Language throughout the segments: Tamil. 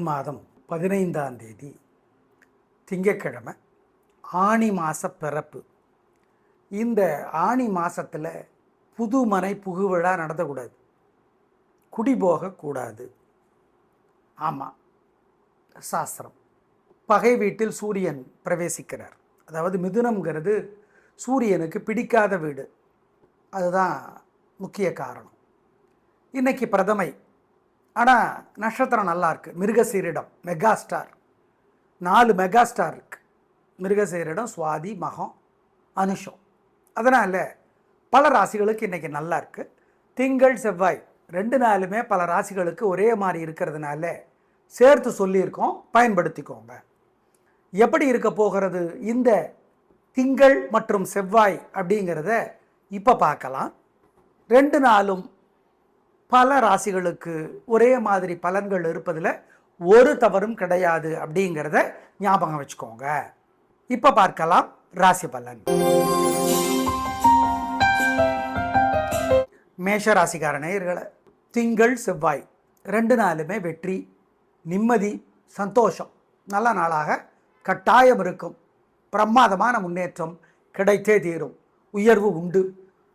ஜூன் மாதம் 15ஆம் தேதி திங்கட்கிழமை, ஆனி மாத பிறப்பு. இந்த ஆனி மாதத்தில் புது மனை புகுவிழா நடத்தக்கூடாது, குடி போகக்கூடாது. ஆமாம், சாஸ்திரம். பகை வீட்டில் சூரியன் பிரவேசிக்கிறார். அதாவது மிதுனம்ங்கிறது சூரியனுக்கு பிடிக்காத வீடு, அதுதான் முக்கிய காரணம். இன்றைக்கி பிரதமை, ஆனால் நட்சத்திரம் நல்லா இருக்குது. மிருகசீரிடம் மெகாஸ்டார், 4 மெகாஸ்டார் இருக்குது. மிருகசீரிடம், சுவாதி, மகம், அனுஷம். அதனால் பல ராசிகளுக்கு இன்றைக்கி நல்லா இருக்குது. திங்கள் செவ்வாய் 2 நாளுமே பல ராசிகளுக்கு ஒரே மாதிரி இருக்கிறதுனால சேர்த்து சொல்லியிருக்கோம், பயன்படுத்திக்கோங்க. எப்படி இருக்க போகிறது இந்த திங்கள் மற்றும் செவ்வாய் அப்படிங்கிறத இப்போ பார்க்கலாம். 2 நாளும் பல ராசிகளுக்கு ஒரே மாதிரி பலன்கள் இருப்பதில் ஒரு தவறும் கிடையாது அப்படிங்கிறத ஞாபகம் வச்சுக்கோங்க. இப்போ பார்க்கலாம் ராசி பலன். மேஷ ராசிக்கார நேயர்களே, திங்கள் செவ்வாய் 2 நாளுமே வெற்றி, நிம்மதி, சந்தோஷம். நல்ல நாளாக கட்டாயம் இருக்கும். பிரமாதமான முன்னேற்றம் கிடைத்தே தீரும். உயர்வு உண்டு.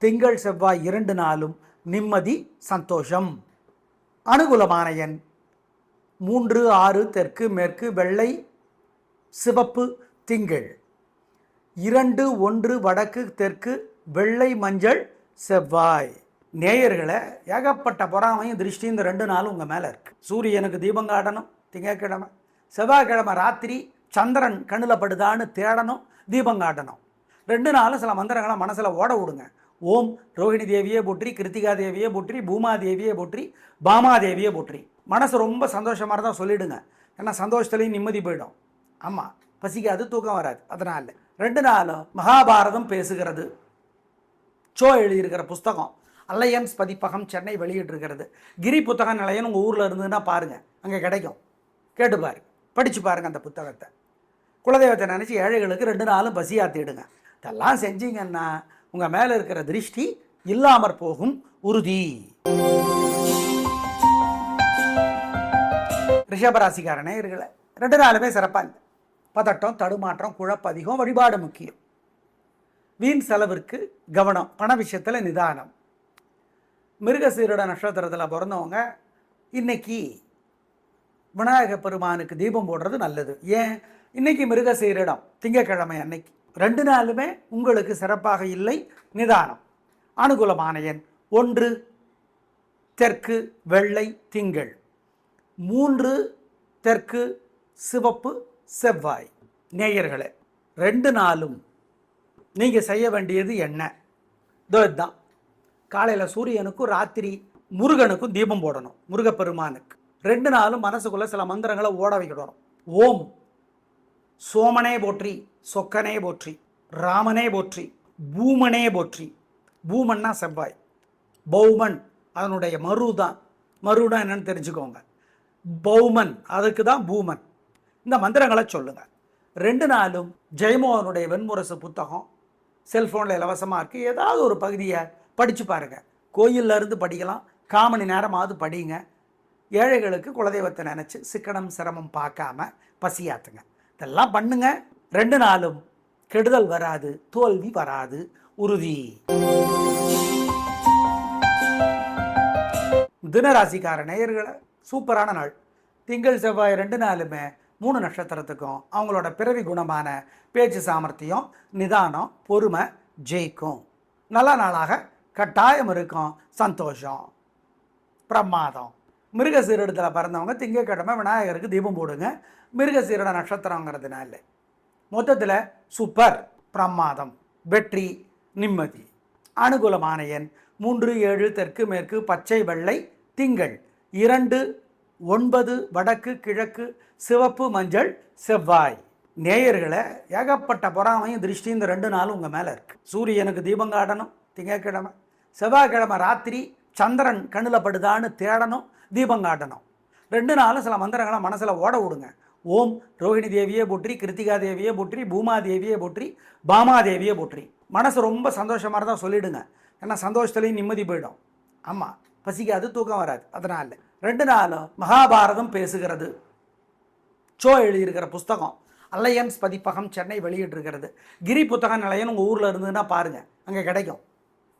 திங்கள் செவ்வாய் 2 நாளும் நிம்மதி, சந்தோஷம். அனுகூலமான எண் 3, 6, தெற்கு மேற்கு, வெள்ளை சிவப்பு, திங்கள். 2, 1 வடக்கு தெற்கு, வெள்ளை மஞ்சள், செவ்வாய். நேயர்களை ஏகப்பட்ட பொறாமையும் திருஷ்டி இந்த 2 நாளும் உங்கள் மேலே இருக்குது. சூரியனுக்கு தீபம் காட்டணும் திங்கட்கிழமை, செவ்வாய்க்கிழமை ராத்திரி சந்திரன் கண்ணில் படுதான்னு தேடணும், தீபம் காட்டணும். 2 நாளும் சில மந்திரங்களை மனசில் ஓட விடுங்க. ஓம் ரோஹிணி தேவியே போற்றி, கிருத்திகா தேவியே போற்றி, பூமாதேவியே போற்றி, பாமாதேவியே போற்றி. மனசு ரொம்ப சந்தோஷமாக தான் சொல்லிவிடுங்க. ஏன்னா சந்தோஷத்துலேயும் நிம்மதி போயிடும். ஆமாம், பசிக்காது, தூக்கம் வராது. அதனால் 2 நாளும் மகாபாரதம் பேசுகிறது. சோ எழுதியிருக்கிற புஸ்தகம் அலையன்ஸ் பதிப்பகம் சென்னை வெளியிட்டிருக்கிறது. கிரி புத்தக நிலையம் உங்கள் ஊரில் இருந்ததுன்னா பாருங்கள், அங்கே கிடைக்கும். கேட்டு பாருங்க, படித்து பாருங்கள் அந்த புத்தகத்தை. குலதெய்வத்தை நினச்சி ஏழைகளுக்கு 2 நாளும் பசியாற்றிடுங்க. இதெல்லாம் செஞ்சீங்கன்னா உங்கள் மேலே இருக்கிற திருஷ்டி இல்லாமற் போகும், உறுதி. ரிஷபராசிக்கார நேயர்களே, 2 நாளுமே சிறப்பாக இல்லை. பதட்டம், தடுமாற்றம், குழப்பம் அதிகம். வழிபாடு முக்கியம். வீண் செலவிற்கு கவனம். பண விஷயத்தில் நிதானம். மிருகசீரிட நட்சத்திரத்தில் பிறந்தவங்க இன்னைக்கு விநாயக பெருமானுக்கு தீபம் போடுறது நல்லது. ஏன்? இன்னைக்கு மிருகசீரிடம் திங்கட்கிழமை அன்னைக்கு. 2 நாளுமே உங்களுக்கு சிறப்பாக இல்லை, நிதானம். அனுகூலமான எண் 1 தெற்கு, வெள்ளை, திங்கள். 3 தெற்கு, சிவப்பு, செவ்வாய். நேயர்களே, 2 நாளும் நீங்கள் செய்ய வேண்டியது என்ன? இதுதான். காலையில் சூரியனுக்கும் ராத்திரி முருகனுக்கும் தீபம் போடணும், முருகப்பெருமானுக்கு. 2 நாளும் மனசுக்குள்ளே சில மந்திரங்களை ஓட வைக்கணும். ஓம் சோமனே போற்றி, சொக்கனே போற்றி, ராமனே போற்றி, பூமனே போற்றி. பூமன்னா செவ்வாய், பௌமன் அதனுடைய மருதான். மருதான் என்னன்னு தெரிஞ்சுக்கோங்க. பௌமன் அதுக்கு தான் பூமன். இந்த மந்திரங்களை சொல்லுங்கள். 2 நாளும் ஜெயமோகனுடைய வெண்முரசு புத்தகம் செல்ஃபோனில் இலவசமாக இருக்குது. ஏதாவது ஒரு பகுதியை படித்து பாருங்கள். கோயிலில் இருந்து படிக்கலாம், 1/4 மணி நேரமாவது படிங்க. ஏழைகளுக்கு குலதெய்வத்தை நினச்சி சிக்கனம் சிரமம் பார்க்காம பசியாத்துங்க. இதெல்லாம் பண்ணுங்க. 2 நாளும் கெடுதல் வராது, தோல்வி வராது, உறுதி. தினராசிக்கார நேயர்களை, சூப்பரான நாள். திங்கள் செவ்வாய் 2 நாளுமே 3 நட்சத்திரத்துக்கும் அவங்களோட பிறவி குணமான பேச்சு சாமர்த்தியம், நிதானம், பொறுமை ஜெயிக்கும். நல்ல நாளாக கட்டாயம் இருக்கும். சந்தோஷம், பிரமாதம். மிருகசீரிடத்தில் பிறந்தவங்க திங்கட்கிழமை விநாயகருக்கு தீபம் போடுங்க. மிருகசீரிட நட்சத்திரங்கிறதுனால மொத்தத்தில் சூப்பர், பிரமாதம், வெற்றி, நிம்மதி. அனுகூலமான எண் 3, 7 தெற்கு மேற்கு, பச்சை, வெள்ளை, திங்கள். 2, 9 வடக்கு கிழக்கு, சிவப்பு, மஞ்சள், செவ்வாய். நேயர்களை ஏகப்பட்ட பொறாமையும் திருஷ்டி இந்த 2 நாளும் உங்கள் மேலே இருக்குது. சூரியனுக்கு தீபம் காட்டணும் திங்கட்கிழமை, செவ்வாய்க்கிழமை ராத்திரி சந்திரன் கண்ணில் படுதான்னு தேடணும், தீபம் காட்டணும். 2 நாளும் சில மந்திரங்களை மனசில் ஓட விடுங்க. ஓம் ரோஹிணி தேவியே போற்றி, கிருத்திகா தேவியே போற்றி, பூமாதேவியே போற்றி, பாமாதேவியே போற்றி. மனசு ரொம்ப சந்தோஷமாக தான் சொல்லிவிடுங்க. ஏன்னா சந்தோஷத்துலேயும் நிம்மதி போயிடும். ஆமாம், பசிக்காது, தூக்கம் வராது. அதனால் 2 நாளும் மகாபாரதம் பேசுகிறது. சோ எழுதியிருக்கிற புஸ்தகம் அலையன்ஸ் பதிப்பகம் சென்னை வெளியிட்டிருக்கிறது. கிரி புத்தக நிலையம் உங்கள் ஊரில் இருந்ததுன்னா பாருங்கள், அங்கே கிடைக்கும்.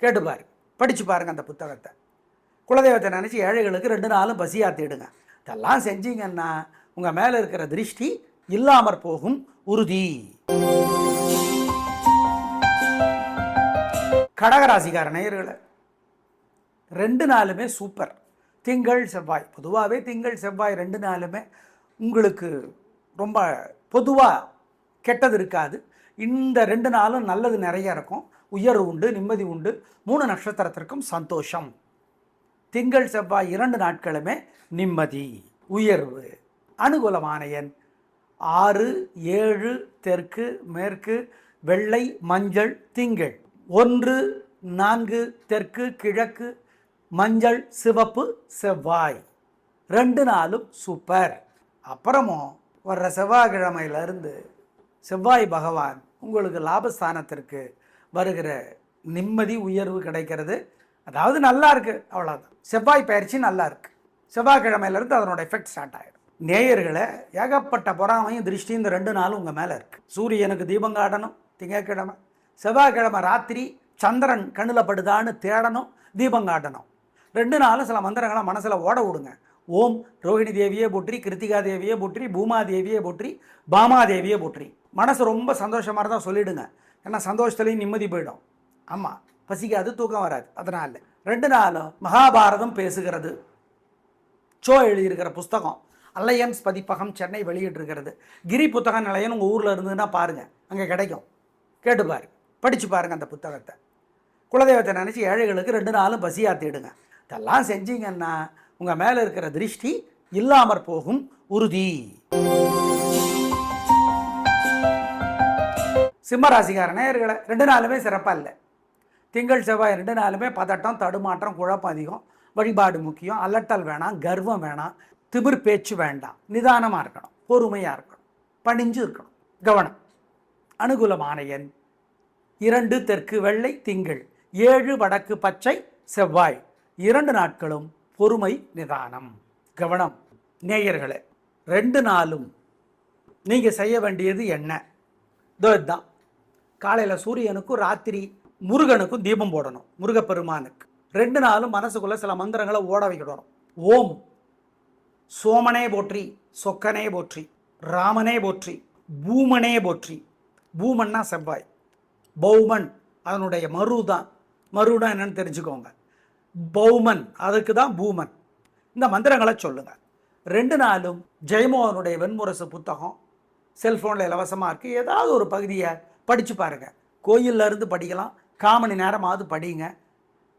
கேட்டு பாருங்க, படித்து பாருங்கள் அந்த புத்தகத்தை. குலதெய்வத்தை நினச்சி ஏழைகளுக்கு 2 நாளும் பசியாத்திடுங்க. இதெல்லாம் செஞ்சீங்கன்னா உங்கள் மேலே இருக்கிற திருஷ்டி இல்லாமற் போகும் உறுதி. கடகராசிக்கார நேயர்களை 2 நாளுமே சூப்பர். திங்கள் செவ்வாய், பொதுவாகவே திங்கள் செவ்வாய் 2 நாளுமே உங்களுக்கு ரொம்ப பொதுவாக கெட்டது இருக்காது. இந்த 2 நாளும் நல்லது நிறைய இருக்கும். உயர்வு உண்டு, நிம்மதி உண்டு. 3 நட்சத்திரத்திற்கும் சந்தோஷம். திங்கள் செவ்வாய் 2 நாட்களுமே நிம்மதி, உயர்வு. அனுகூலமான எண் 6, 7, தெற்கு, மேற்கு, வெள்ளை, மஞ்சள், திங்கள். 1, 4, தெற்கு, கிழக்கு, மஞ்சள், சிவப்பு, செவ்வாய். 2 நாளும் சூப்பர். அப்புறமும் வர்ற செவ்வாய்க்கிழமையிலிருந்து செவ்வாய் பகவான் உங்களுக்கு லாபஸ்தானத்திற்கு வருகிற நிம்மதி, உயர்வு கிடைக்கிறது. அதாவது நல்லா இருக்குது, அவ்வளோதான். செவ்வாய் பயிற்சி நல்லா இருக்குது. செவ்வாய்க்கிழமையிலேருந்து அதனோட எஃபெக்ட் ஸ்டார்ட் ஆகிடும். நேயர்களை ஏகப்பட்ட பொறாமையும் திருஷ்டி இந்த 2 நாளும் உங்கள் மேலே இருக்குது. சூரியனுக்கு தீபம் காட்டணும் திங்கட்கிழமை. செவ்வாய்க்கிழமை ராத்திரி சந்திரன் கண்ணில் படுதான்னு தேடணும், தீபம் காட்டணும். 2 நாளும் சில மந்திரங்களை மனசில் ஓட விடுங்க. ஓம் ரோஹிணி தேவியே போற்றி, கிருத்திகா தேவியே போற்றி, பூமா தேவியே போற்றி, பாமா தேவியே போற்றி. மனசு ரொம்ப சந்தோஷமாக இருந்தால் சொல்லிவிடுங்க. ஏன்னா சந்தோஷத்துலேயும் நிம்மதி போயிடும். ஆமாம், பசிக்காது, தூக்கம் வராது. அதனால் 2 நாளும் மகாபாரதம் பேசுகிறது. சோ எழுதியிருக்கிற புஸ்தகம் அலையன்ஸ் பதிப்பகம் சென்னை வெளியிட்டிருக்கிறது. கிரி புத்தக நிலையம் உங்கள் ஊரில் இருந்ததுன்னா பாருங்கள், அங்கே கிடைக்கும். கேட்டு பாருங்க, படித்து பாருங்கள் அந்த புத்தகத்தை. குலதெய்வத்தை நினச்சி ஏழைகளுக்கு 2 நாளும் பசியாத்திடுங்க. இதெல்லாம் செஞ்சீங்கன்னா உங்கள் மேலே இருக்கிற திருஷ்டி இல்லாமற் போகும் உறுதி. சிம்மராசிக்கார நேயர்களை 2 நாளுமே சிறப்பாக இல்லை. திங்கள் செவ்வாய் 2 நாளுமே பதட்டம், தடுமாற்றம், குழப்பம் அதிகம். வழிபாடு முக்கியம். அலட்டல் வேணாம், கர்வம் வேணாம், திமிர் பேச்சு வேண்டாம். நிதானமாக இருக்கணும், பொறுமையாக இருக்கணும், பணிஞ்சு இருக்கணும், கவனம். அனுகூலமான எண் 2, தெற்கு, வெள்ளை, திங்கள். 7, வடக்கு, பச்சை, செவ்வாய். 2 நாட்களும் பொறுமை, நிதானம், கவனம். நேயர்களே 2 நாளும் நீங்கள் செய்ய வேண்டியது என்ன? இதுதான். காலையில் சூரியனுக்கும் ராத்திரி முருகனுக்கும் தீபம் போடணும், முருகப்பெருமானுக்கு. 2 நாளும் மனசுக்குள்ளே சில மந்திரங்களை ஓட வைக்கணும். ஓம் சோமனே போற்றி, சொக்கனே போற்றி, ராமனே போற்றி, பூமனே போற்றி. பூமன்னா செவ்வாய், பௌமன் அதனுடைய மருதான். மருதான் என்னன்னு தெரிஞ்சுக்கோங்க. பௌமன் அதுக்கு தான் பூமன். இந்த மந்திரங்களை சொல்லுங்கள். 2 நாளும் ஜெயமோகனுடைய வெண்முரசு புத்தகம் செல்ஃபோனில் இலவசமாக இருக்குது. ஏதாவது ஒரு பகுதியை படித்து பாருங்கள். கோயிலில் இருந்து படிக்கலாம், 1/4 மணி நேரமாவது படிங்க.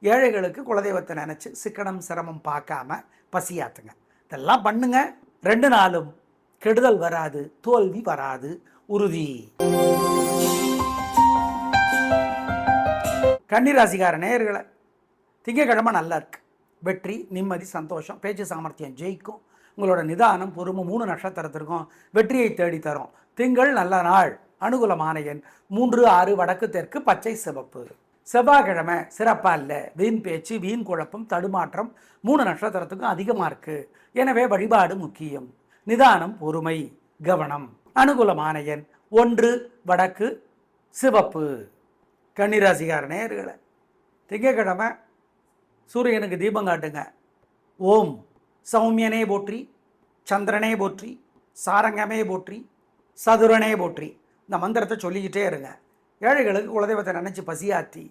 ஏழைகளுக்கு குலதெய்வத்தை நினச்சி சிக்கனம் சிரமம் பார்க்காம பசியாத்துங்க. இதெல்லாம் பண்ணுங்க. 2 நாளும் கெடுதல் வராது, தோல்வி வராது, உறுதி. கன்னிராசிக்கார நேயர்களை திங்கக்கிழமை நல்லா இருக்கு. வெற்றி, நிம்மதி, சந்தோஷம், பேச்சு சாமர்த்தியம் ஜெயிக்கும். உங்களோட நிதானம், பொறுமை 3 நட்சத்திரத்திற்கும் வெற்றியை தேடித்தரும். திங்கள் நல்ல நாள். அனுகூலமான எண் 3, 6, வடக்கு, தெற்கு, பச்சை, சிவப்பு. செவ்வாய்க்கிழமை சிறப்பாக இல்லை. வீண் பேச்சு, வீண் குழப்பம், தடுமாற்றம் 3 நட்சத்திரத்துக்கும் அதிகமாக இருக்குது. எனவே வழிபாடு முக்கியம். நிதானம், பொறுமை, கவனம். அனுகூலமான எண் 1, வடக்கு, சிவப்பு. கன்னிராசிக்கார நேயர்களை திங்கக்கிழமை சூரியனுக்கு தீபம் காட்டுங்க. ஓம் சௌமியனே போற்றி, சந்திரனே போற்றி, சாரங்கமே போற்றி, சதுரனே போற்றி. இந்த மந்திரத்தை சொல்லிக்கிட்டே இருங்க. ஏழைகளுக்கு குலதெய்வத்தை நினச்சி பசியாத்தி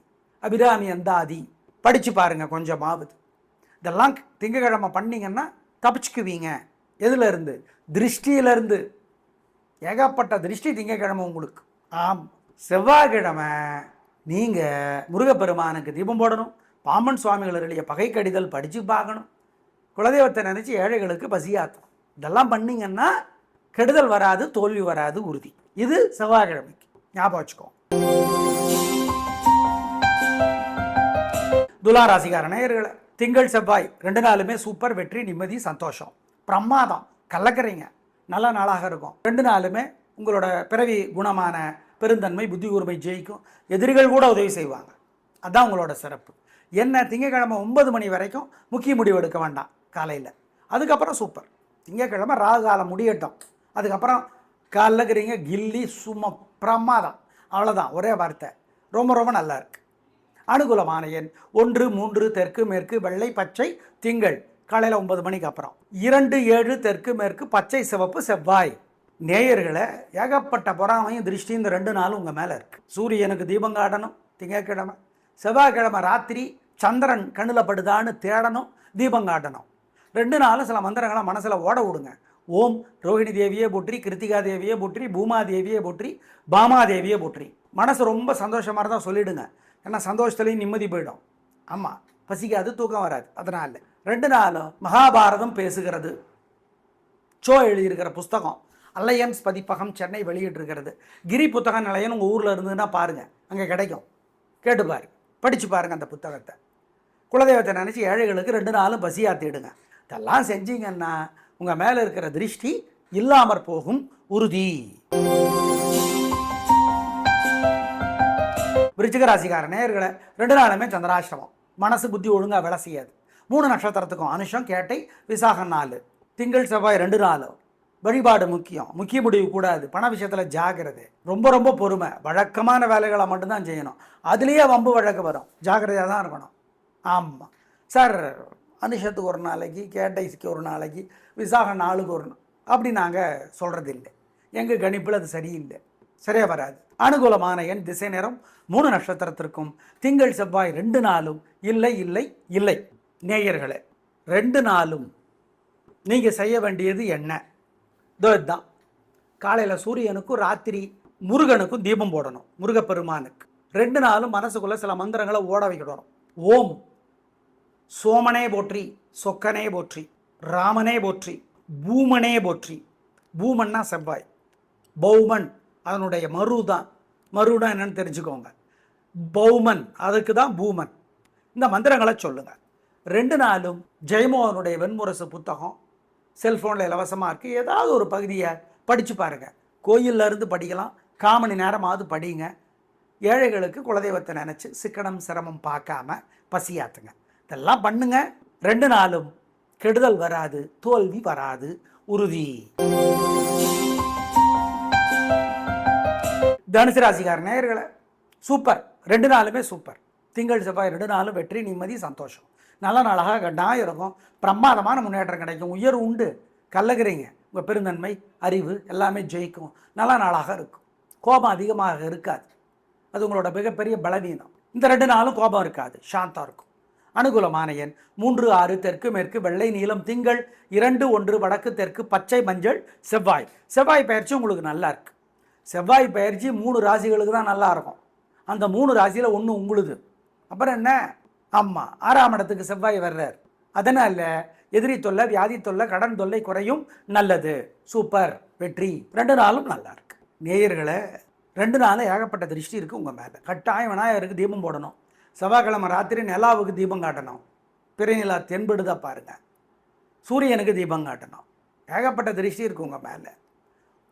அபிராமி அந்தாதி படித்து பாருங்கள் கொஞ்சமாவது. இதெல்லாம் திங்கக்கிழமை பண்ணிங்கன்னா தப்பிச்சுக்குவீங்க. எதுலேருந்து? திருஷ்டியிலேருந்து. ஏகப்பட்ட திருஷ்டி திங்கக்கிழமை உங்களுக்கு. ஆம். செவ்வாய்க்கிழமை நீங்கள் முருகப்பெருமானுக்கு தீபம் போடணும். பாம்பன் சுவாமிகளுடைய பகை கடிதல் படித்து பார்க்கணும். குலதெய்வத்தை நினச்சி ஏழைகளுக்கு பசியாத்தணும். இதெல்லாம் பண்ணிங்கன்னா கெடுதல் வராது, தோல்வி வராது, உறுதி. இது செவ்வாய்க்கிழமைக்கு ஞாபகம் வச்சுக்கோ. துலாராசிக்கார நேயர்களை திங்கள் செவ்வாய் 2 நாளுமே சூப்பர். வெற்றி, நிம்மதி, சந்தோஷம், பிரமாதம். கலக்கிறீங்க. நல்ல நாளாக இருக்கும். 2 நாளுமே உங்களோட பிறவி குணமான பெருந்தன்மை, புத்தி கூர்மை ஜெயிக்கும். எதிரிகள் கூட உதவி செய்வாங்க. அதுதான் உங்களோட சிறப்பு. என்ன, திங்கக்கிழமை 9 மணி வரைக்கும் முக்கிய முடிவு எடுக்க வேண்டாம் காலையில். அதுக்கப்புறம் சூப்பர். திங்கக்கிழமை ராகு காலம் முடியட்டும், அதுக்கப்புறம் கல்லகிறீங்க கில்லி சும்மா பிரமாதம். அவ்வளோதான், ஒரே வார்த்தை. ரொம்ப ரொம்ப நல்லா இருக்கு. அனுகூலமான எண் 1, 3 தெற்கு மேற்கு வெள்ளை பச்சை திங்கள் காலையில் 9 மணிக்கு அப்புறம். 2, 7 தெற்கு மேற்கு பச்சை சிவப்பு செவ்வாய். நேயர்களை ஏகப்பட்ட பொறாமையும் திருஷ்டி இந்த 2 நாளும் உங்கள் மேலே இருக்குது. சூரியனுக்கு தீபம் காட்டணும் திங்கட்கிழமை, செவ்வாய்க்கிழமை ராத்திரி சந்திரன் கண்ணில் படுதான்னு தேடணும், தீபம் காட்டணும். 2 நாளும் சில மந்திரங்களை மனசில் ஓட விடுங்க. ஓம் ரோஹிணி தேவியே போற்றி, கிருத்திகா தேவியே போற்றி, பூமா தேவியே போற்றி, பாமா தேவியே போற்றி. மனசு ரொம்ப சந்தோஷமாக இருந்தால் சொல்லிவிடுங்க. ஏன்னா சந்தோஷத்துலேயும் நிம்மதி போயிடும். ஆமாம், பசிக்காது, தூக்கம் வராது. அதனால் 2 நாளும் மகாபாரதம் பேசுகிறது. சோ எழுதியிருக்கிற புஸ்தகம் அலையன்ஸ் பதிப்பகம் சென்னை வெளியிட்டிருக்கிறது. கிரி புத்தக நிலையம் உங்கள் ஊரில் இருந்ததுன்னா பாருங்கள், அங்கே கிடைக்கும். கேட்டு பாருங்க, படித்து பாருங்கள் அந்த புத்தகத்தை. குலதெய்வத்தை நினச்சி ஏழைகளுக்கு 2 நாளும் பசியாத்திடுங்க. இதெல்லாம் செஞ்சீங்கன்னா உங்கள் மேலே இருக்கிற திருஷ்டி இல்லாமற் போகும் உறுதி. விருச்சிக ராசிக்கார நேயர்களை 2 நாளுமே சந்திராஷ்டமம். மனசு புத்தி ஒழுங்காக வேலை செய்யாது. 3 நட்சத்திரத்துக்கும் அனுஷம் கேட்டை விசாகம் 4 திங்கள் செவ்வாய் 2 நாளும் வழிபாடு முக்கியம். முக்கிய முடிவு கூடாது. பண விஷயத்தில் ஜாகிரதை. ரொம்ப ரொம்ப பொறுமை. வழக்கமான வேலைகளை மட்டும்தான் செய்யணும். அதுலேயே வம்பு வழக்கு வரும். ஜாகிரதையாக தான் இருக்கணும். ஆமாம் சார், அனுஷத்துக்கு ஒரு நாளைக்கு, கேட்டைக்கு ஒரு நாளைக்கு, விசாகம் 4க்கு ஒரு அப்படி நாங்கள் சொல்கிறது இல்லை. எங்கள் கணிப்பில் அது சரியில்லை, சரியாக வராது. அனுகூலமான எண் திசை நேரம் 3 நட்சத்திரத்திற்கும் திங்கள் செவ்வாய் 2 நாளும் இல்லை இல்லை இல்லை. நேயர்களே, 2 நாளும் நீங்கள் செய்ய வேண்டியது என்ன? இதுதான், காலையில் சூரியனுக்கும் ராத்திரி முருகனுக்கும் தீபம் போடணும். முருகப்பெருமானுக்கு 2 நாளும் மனசுக்குள்ளே சில மந்திரங்களை ஓட வைக்கணும். ஓம் சோமனே போற்றி, சொக்கனே போற்றி, ராமனே போற்றி, பூமனே போற்றி. பூமன்னா செவ்வாய், பௌமன் அதனுடைய மரு தான். மருனா என்னன்னு தெரிஞ்சுக்கோங்க. பௌமன் அதுக்கு தான் பூமன். இந்த மந்திரங்களை சொல்லுங்கள். 2 நாளும் ஜெயமோகனுடைய வெண்முரசு புத்தகம் செல்ஃபோனில் இலவசமாக இருக்குது. ஏதாவது ஒரு பகுதியை படித்து பாருங்கள். கோயிலில் இருந்து படிக்கலாம், 1/4 மணி நேரமாவது படிங்க. ஏழைகளுக்கு குலதெய்வத்தை நினச்சி சிக்கனம் சிரமம் பார்க்காம பசியாத்துங்க. இதெல்லாம் பண்ணுங்க. 2 நாளும் கெடுதல் வராது, தோல்வி வராது, உறுதி. தனுசு ராசிக்கார நேயர்களை சூப்பர். 2 நாளுமே சூப்பர். திங்கள் செவ்வாய் 2 நாளும் வெற்றி, நிம்மதி, சந்தோஷம். நல்ல நாளாக கட்டாயம் இருக்கும். பிரமாதமான முன்னேற்றம் கிடைக்கும். உயர்வு உண்டு. கல்லகிறீங்க, உங்கள் பெருந்தன்மை அறிவு எல்லாமே ஜெயிக்கும். நல்ல நாளாக இருக்கும். கோபம் அதிகமாக இருக்காது. அது உங்களோட மிகப்பெரிய பலவீனம். இந்த 2 நாளும் கோபம் இருக்காது, சாந்தம் இருக்கும். அனுகூலமான எண் 3, 6 தெற்கு மேற்கு வெள்ளை நீலம் திங்கள் 2, 1 வடக்கு தெற்கு பச்சை மஞ்சள் செவ்வாய். செவ்வாய் பயிற்சி உங்களுக்கு நல்லா இருக்கு. செவ்வாய் பயிற்சி 3 ராசிகளுக்கு தான் நல்லா இருக்கும். அந்த 3 ராசியில் 1 உங்களுது. அப்புறம் என்ன? ஆமாம், 6ஆம் இடத்துக்கு செவ்வாய் வர்றார். அதனால் எதிரி தொல்லை, வியாதி தொல்லை, கடன் தொல்லை குறையும். நல்லது, சூப்பர், வெற்றி. 2 நாளும் நல்லா இருக்கு. நேயர்களை 2 நாளும் ஏகப்பட்ட திருஷ்டி இருக்குது உங்கள் மேலே. கட்டாயம் விநாயகருக்கு தீபம் போடணும். செவ்வாய்க்கிழமை ராத்திரி நிலாவுக்கு தீபம் காட்டணும். பிறைநிலா தென்படுதா பாருங்கள். சூரியனுக்கு தீபம் காட்டணும். ஏகப்பட்ட திருஷ்டி இருக்குது உங்கள் மேலே.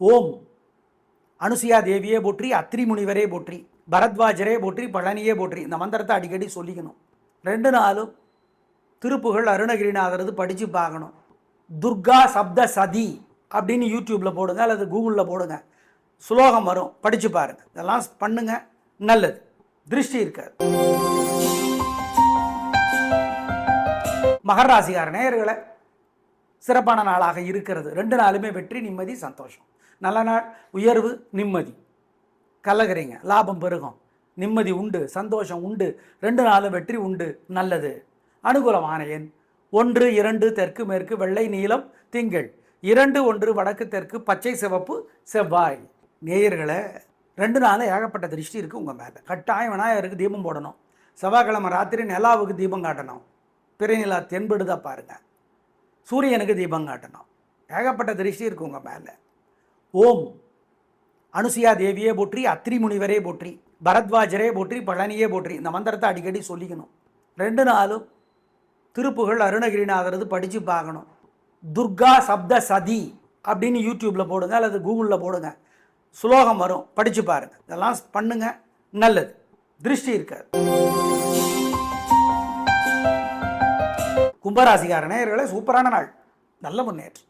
ஓம் அனுசுயா தேவியே போற்றி, அத்திரி முனிவரே போற்றி, பரத்வாஜரே போற்றி, பழனியே போற்றி. இந்த மந்திரத்தை அடிக்கடி சொல்லிக்கணும். 2 நாளும் திருப்புகள் அருணகிரிநாதரது படித்து பார்க்கணும். துர்கா சப்த சதி அப்படின்னு யூடியூப்பில் போடுங்க, அல்லது கூகுளில் போடுங்க. ஸ்லோகம் வரும், படித்து பாருங்கள். இதெல்லாம் பண்ணுங்க, நல்லது. திருஷ்டி இருக்காது. மகர ராசிக்கார நேயர்களை சிறப்பான நாளாக இருக்கிறது. 2 நாளுமே வெற்றி, நிம்மதி, சந்தோஷம். நல்ல நாள், உயர்வு, நிம்மதி. கலகிறீங்க, லாபம் பெருகும், நிம்மதி உண்டு, சந்தோஷம் உண்டு. 2 நாளும் வெற்றி உண்டு, நல்லது. அனுகூலமான எண் 1, 2 தெற்கு மேற்கு வெள்ளை நீலம் திங்கள் 2, 1 வடக்கு தெற்கு பச்சை சிவப்பு செவ்வாய். நேயர்களை 2 நாளும் ஏகப்பட்ட திருஷ்டி இருக்குது உங்கள் மேலே. கட்டாயம் விநாயகருக்கு தீபம் போடணும். செவ்வாய்க்கிழமை ராத்திரி நிலாவுக்கு தீபம் காட்டணும். பிறைநிலா தென்படுதா பாருங்கள். சூரியனுக்கு தீபம் காட்டணும். ஏகப்பட்ட திருஷ்டி இருக்குது உங்கள் மேலே. ஓம் அனுசுயா தேவியே போற்றி, அத்திரி முனிவரே போற்றி, பரத்வாஜரே போற்றி, பழனியே போற்றி. இந்த மந்திரத்தை அடிக்கடி சொல்லிக்கணும். 2 நாளும் திருப்புகள் அருணகிரிநாதரது படித்து பார்க்கணும். துர்கா சப்த சதி அப்படின்னு யூடியூப்பில் போடுங்க, அல்லது கூகுளில் போடுங்க. ஸ்லோகம் வரும், படித்து பாருங்கள். இதெல்லாம் பண்ணுங்க, நல்லது. திருஷ்டி இருக்காது. கும்பராசிக்கார நேயர்களே சூப்பரான நாள், நல்ல முன்னேற்றம்.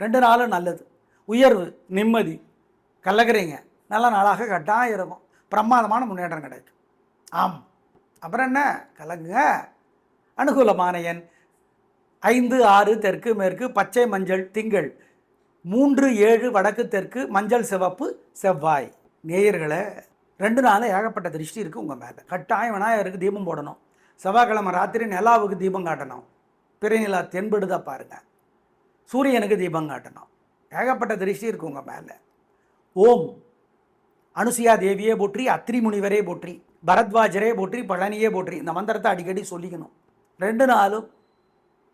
2 நாளும் நல்லது. உயர்வு, நிம்மதி, கலக்கிறீங்க, நல்ல நாளாக கட்டாயம் இருக்கும். பிரமாதமான முன்னேற்றம் கிடைக்கும். ஆம், அப்புறம் என்ன, கலங்குங்க. அனுகூலமான எண் 5, 6 தெற்கு மேற்கு, பச்சை மஞ்சள் திங்கள், 3, 7 வடக்கு தெற்கு, மஞ்சள் சிவப்பு செவ்வாய். நேயர்களை 2 நாள் ஏகப்பட்ட திருஷ்டி இருக்குது உங்கள் மேலே. கட்டாயம் விநாயகருக்கு தீபம் போடணும். செவ்வாய்க்கிழமை ராத்திரி நிலாவுக்கு தீபம் காட்டணும். பிறைநிலா தென்படுதா பாருங்கள். சூரியனுக்கு தீபம் காட்டணும். ஏகப்பட்ட திருஷ்டி இருக்குது உங்கள் மேலே. ஓம் அனுசுயா தேவியே போற்றி, அத்திரி முனிவரே போற்றி, பரத்வாஜரே போற்றி, பழனியே போற்றி. இந்த மந்திரத்தை அடிக்கடி சொல்லிக்கணும். 2 நாளும்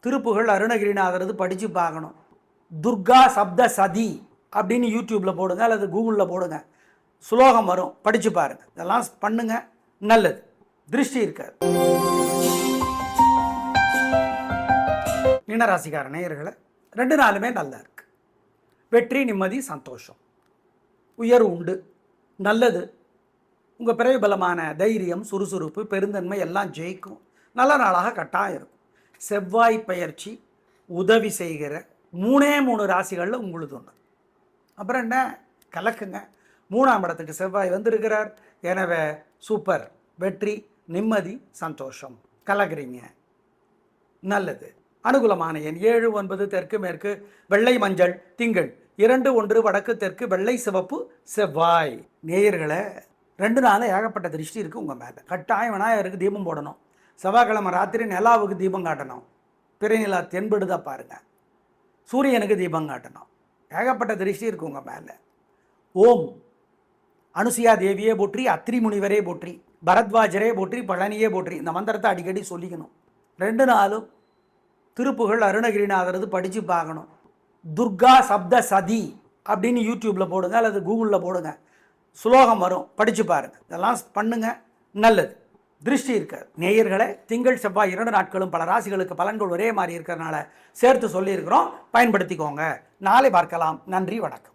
திருப்புகழ் அருணகிரிநாதரது படித்து பார்க்கணும். துர்கா சப்த சதி அப்படின்னு யூடியூப்பில் போடுங்க அல்லது கூகுளில் போடுங்க, ஸ்லோகம் வரும், படித்து பாருங்கள். இதெல்லாம் பண்ணுங்க, நல்லது. திருஷ்டி இருக்காது. மீனராசிக்கார நேயர்களை 2 நாளுமே நல்லா இருக்கு. வெற்றி, நிம்மதி, சந்தோஷம், உயர்வு உண்டு, நல்லது. உங்கள் பிறவி பலமான தைரியம், சுறுசுறுப்பு, பெருந்தன்மை எல்லாம் ஜெயிக்கும். நல்ல நாளாக கட்டாயம் இருக்கும். செவ்வாய் பயிற்சி உதவி செய்கிற 3 ராசிகளில் உங்களுக்கு ஒன்று. அப்புறம் என்ன, கலக்குங்க. 3ஆம் இடத்துக்கு செவ்வாய் வந்திருக்கிறார். எனவே சூப்பர். வெற்றி, நிம்மதி, சந்தோஷம், கலக்குறீங்க, நல்லது. அனுகூலமான எண் 7, 9 தெற்கு மேற்கு, வெள்ளை மஞ்சள் திங்கள், 2, 1 வடக்கு தெற்கு, வெள்ளை சிவப்பு செவ்வாய். நேயர்களை 2 நாள் ஏகப்பட்ட திருஷ்டி இருக்குது உங்கள் மேலே. கட்டாயம் விநாயகருக்கு தீபம் போடணும். செவ்வாய்க்கிழமை ராத்திரி நிலாவுக்கு தீபம் காட்டணும். பிறைநிலா தென்படுதா பாருங்கள். சூரியனுக்கு தீபம் காட்டணும். ஏகப்பட்ட திருஷ்டி இருக்குது உங்கள் மேலே. ஓம் அனுசுயா தேவியே போற்றி, அத்திரி முனிவரே போற்றி, பரத்வாஜரே போற்றி, பழனியே போற்றி. இந்த மந்திரத்தை அடிக்கடி சொல்லிக்கணும். 2 நாளும் திருப்புகழ் அருணகிரிநாதரது படித்து பார்க்கணும். துர்கா சப்த சதி அப்படின்னு யூடியூப்பில் போடுங்க அல்லது கூகுளில் போடுங்க, ஸ்லோகம் வரும், படித்து பாருங்கள். இதெல்லாம் பண்ணுங்க, நல்லது. திருஷ்டி இருக்காது. நேயர்களை திங்கள் செவ்வாய் 2 நாட்களும் பல ராசிகளுக்கு பலன்கள் ஒரே மாதிரி இருக்கிறனால சேர்த்து சொல்லியிருக்கிறோம். பயன்படுத்திக்கோங்க. நாளை பார்க்கலாம். நன்றி, வணக்கம்.